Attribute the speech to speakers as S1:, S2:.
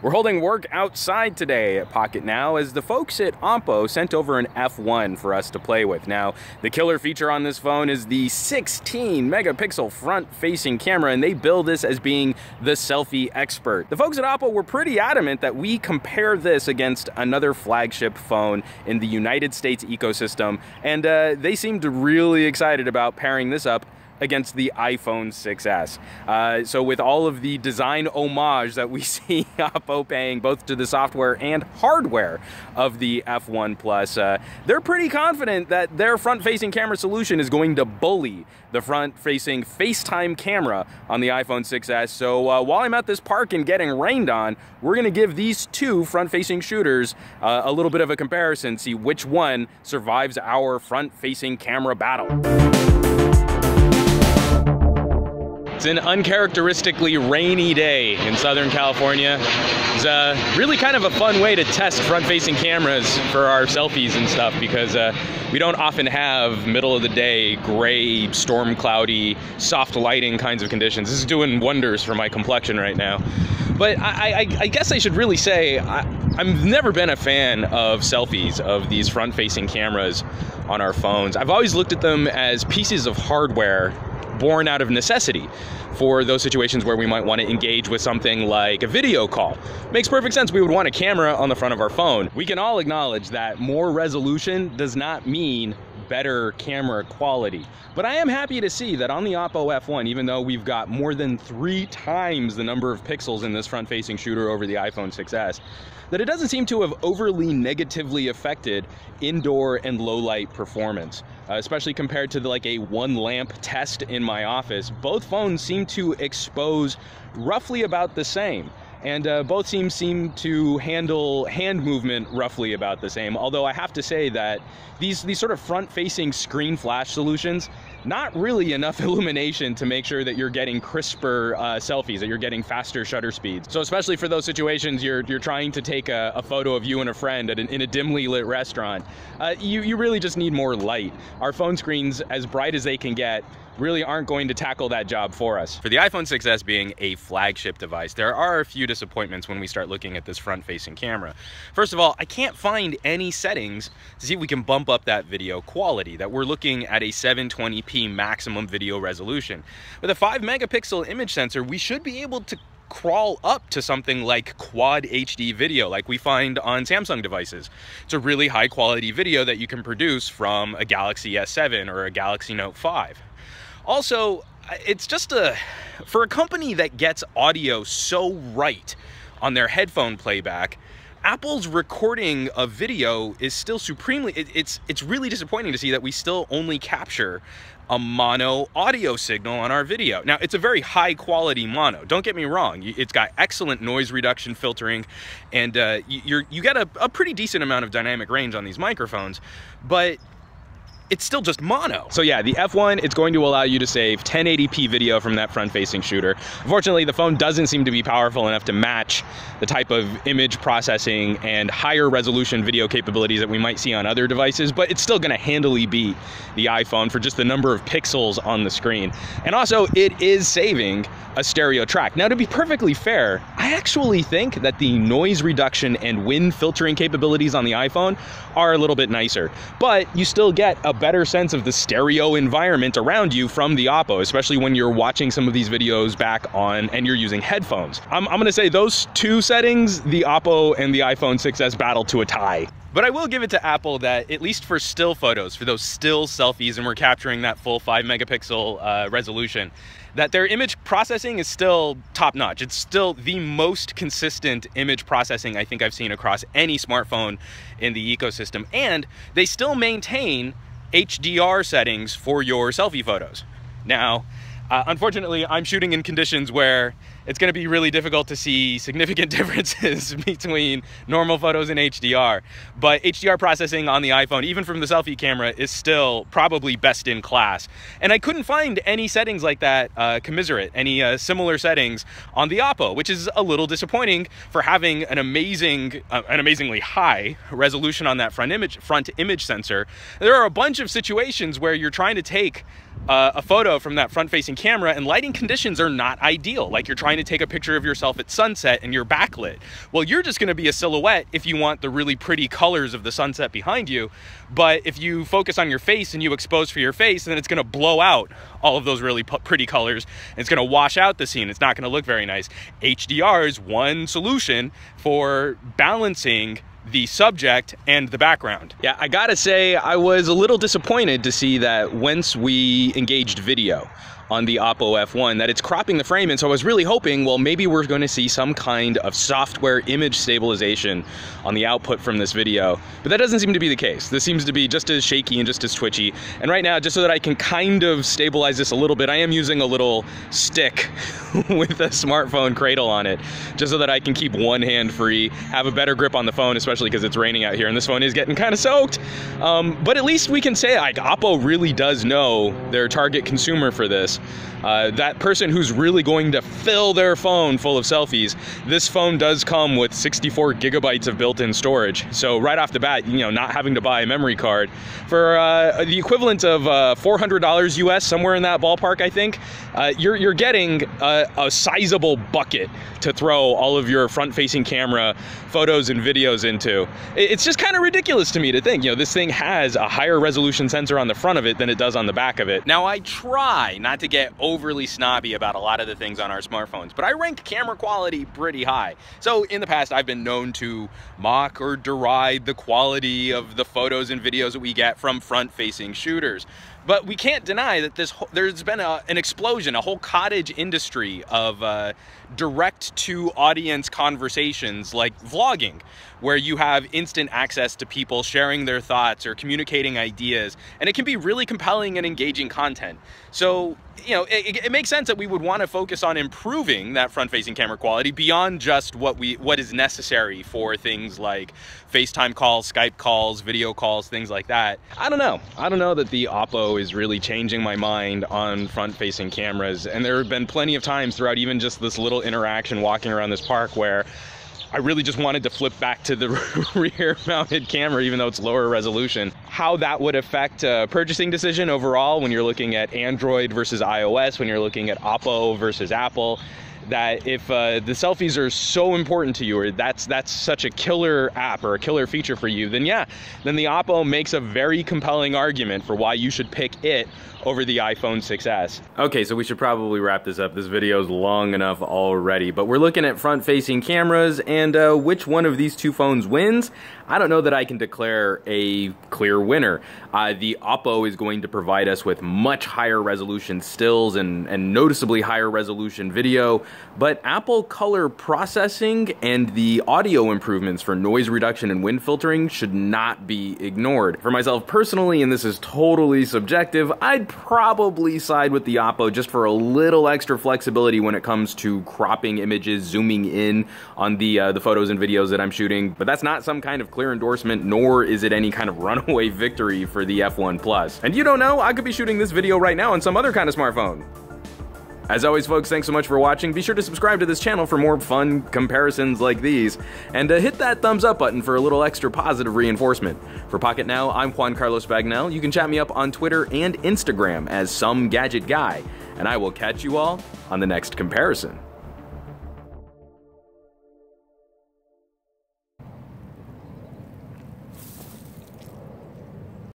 S1: We're holding work outside today at Pocketnow as the folks at Oppo sent over an F1 for us to play with. Now, the killer feature on this phone is the 16 megapixel front-facing camera, and they bill this as being the selfie expert. The folks at Oppo were pretty adamant that we compare this against another flagship phone in the United States ecosystem, and they seemed really excited about pairing this up against the iPhone 6s. So with all of the design homage that we see Oppo paying both to the software and hardware of the F1 Plus, they're pretty confident that their front-facing camera solution is going to bully the front-facing FaceTime camera on the iPhone 6s. So while I'm at this park and getting rained on, we're gonna give these two front-facing shooters a little bit of a comparison, see which one survives our front-facing camera battle. It's an uncharacteristically rainy day in Southern California. It's really kind of a fun way to test front-facing cameras for our selfies and stuff, because we don't often have middle of the day, gray, storm cloudy, soft lighting kinds of conditions. This is doing wonders for my complexion right now. But I guess I should really say, I've never been a fan of selfies, of these front-facing cameras on our phones. I've always looked at them as pieces of hardware born out of necessity for those situations where we might want to engage with something like a video call. Makes perfect sense. We would want a camera on the front of our phone. We can all acknowledge that more resolution does not mean better camera quality. But I am happy to see that on the Oppo F1, even though we've got more than 3 times the number of pixels in this front-facing shooter over the iPhone 6s, that it doesn't seem to have overly negatively affected indoor and low light performance. Especially compared to like a 1-lamp test in my office. Both phones seem to expose roughly about the same. And both seem to handle hand movement roughly about the same. Although I have to say that these sort of front-facing screen flash solutions, not really enough illumination to make sure that you're getting crisper selfies, that you're getting faster shutter speeds. So especially for those situations you're trying to take a photo of you and a friend in a dimly lit restaurant, you really just need more light. Our phone screens, as bright as they can get, really aren't going to tackle that job for us. For the iPhone 6s being a flagship device, there are a few disappointments when we start looking at this front-facing camera. First of all, I can't find any settings to see if we can bump up that video quality, that we're looking at a 720p maximum video resolution. With a 5 megapixel image sensor, we should be able to crawl up to something like quad HD video like we find on Samsung devices. It's a really high quality video that you can produce from a Galaxy S7 or a Galaxy Note 5. Also, it's just for a company that gets audio so right on their headphone playback, Apple's recording of video is still supremely, it's really disappointing to see that we still only capture a mono audio signal on our video. Now, it's a very high quality mono, don't get me wrong. It's got excellent noise reduction filtering, and you get a pretty decent amount of dynamic range on these microphones, but it's still just mono. So yeah, the F1, it's going to allow you to save 1080p video from that front-facing shooter. Unfortunately, the phone doesn't seem to be powerful enough to match the type of image processing and higher resolution video capabilities that we might see on other devices, but it's still gonna handily beat the iPhone for just the number of pixels on the screen. And also, it is saving a stereo track. Now, to be perfectly fair, I actually think that the noise reduction and wind filtering capabilities on the iPhone are a little bit nicer, but you still get a better sense of the stereo environment around you from the Oppo, especially when you're watching some of these videos back on and you're using headphones. I'm gonna say those two settings, the Oppo and the iPhone 6s battle to a tie. But I will give it to Apple that, at least for still photos, for those still selfies, and we're capturing that full 5 megapixel resolution, that their image processing is still top-notch. It's still the most consistent image processing I think I've seen across any smartphone in the ecosystem. And they still maintain HDR settings for your selfie photos. Now, unfortunately, I'm shooting in conditions where it's going to be really difficult to see significant differences between normal photos and HDR. But HDR processing on the iPhone, even from the selfie camera, is still probably best in class. And I couldn't find any settings like that commiserate, any similar settings on the Oppo, which is a little disappointing for having an amazingly high resolution on that front image sensor. There are a bunch of situations where you're trying to take a photo from that front-facing camera and lighting conditions are not ideal. Like you're trying trying to take a picture of yourself at sunset and you're backlit. Well, you're just going to be a silhouette if you want the really pretty colors of the sunset behind you. But if you focus on your face and you expose for your face, then it's going to blow out all of those really pretty colors. And it's going to wash out the scene. It's not going to look very nice. HDR is one solution for balancing the subject and the background. Yeah, I gotta say, I was a little disappointed to see that once we engaged video on the Oppo F1, that it's cropping the frame, and so I was really hoping, well, maybe we're going to see some kind of software image stabilization on the output from this video, but that doesn't seem to be the case. This seems to be just as shaky and just as twitchy, and right now, just so that I can kind of stabilize this a little bit, I am using a little stick with a smartphone cradle on it, just so that I can keep one hand free, have a better grip on the phone, especially because it's raining out here, and this phone is getting kind of soaked. But at least we can say, like, Oppo really does know their target consumer for this. That person who's really going to fill their phone full of selfies. This phone does come with 64 gigabytes of built-in storage. So right off the bat, you know, not having to buy a memory card for the equivalent of $400 US, somewhere in that ballpark, I think, you're getting a sizable bucket to throw all of your front-facing camera photos and videos into. It's just kind of ridiculous to me to think, you know, this thing has a higher resolution sensor on the front of it than it does on the back of it. Now, I try not to get overly snobby about a lot of the things on our smartphones, but I rank camera quality pretty high. So in the past, I've been known to mock or deride the quality of the photos and videos that we get from front-facing shooters. But we can't deny that there's been an explosion, a whole cottage industry of direct-to-audience conversations like vlogging, where you have instant access to people sharing their thoughts or communicating ideas, and it can be really compelling and engaging content. So, you know, it makes sense that we would want to focus on improving that front-facing camera quality beyond just what is necessary for things like FaceTime calls, Skype calls, video calls, things like that. I don't know that the Oppo is really changing my mind on front-facing cameras, and there have been plenty of times throughout even just this little interaction walking around this park where I really just wanted to flip back to the rear-mounted camera, even though it's lower resolution. How that would affect a purchasing decision overall when you're looking at Android versus iOS, when you're looking at Oppo versus Apple, that if the selfies are so important to you, or that's such a killer app or a killer feature for you, then the Oppo makes a very compelling argument for why you should pick it over the iPhone 6S. Okay, so we should probably wrap this up. This video is long enough already, but we're looking at front-facing cameras, and which one of these two phones wins? I don't know that I can declare a clear winner. The Oppo is going to provide us with much higher resolution stills and noticeably higher resolution video, but Apple color processing and the audio improvements for noise reduction and wind filtering should not be ignored. For myself personally, and this is totally subjective, I'd probably side with the Oppo just for a little extra flexibility when it comes to cropping images, zooming in on the photos and videos that I'm shooting, but that's not some kind of clear endorsement, nor is it any kind of runaway victory for the F1 Plus. And you don't know, I could be shooting this video right now on some other kind of smartphone. As always, folks, thanks so much for watching. Be sure to subscribe to this channel for more fun comparisons like these, and hit that thumbs up button for a little extra positive reinforcement. For Pocketnow, I'm Juan Carlos Bagnell. You can chat me up on Twitter and Instagram as Some Gadget Guy, and I will catch you all on the next comparison.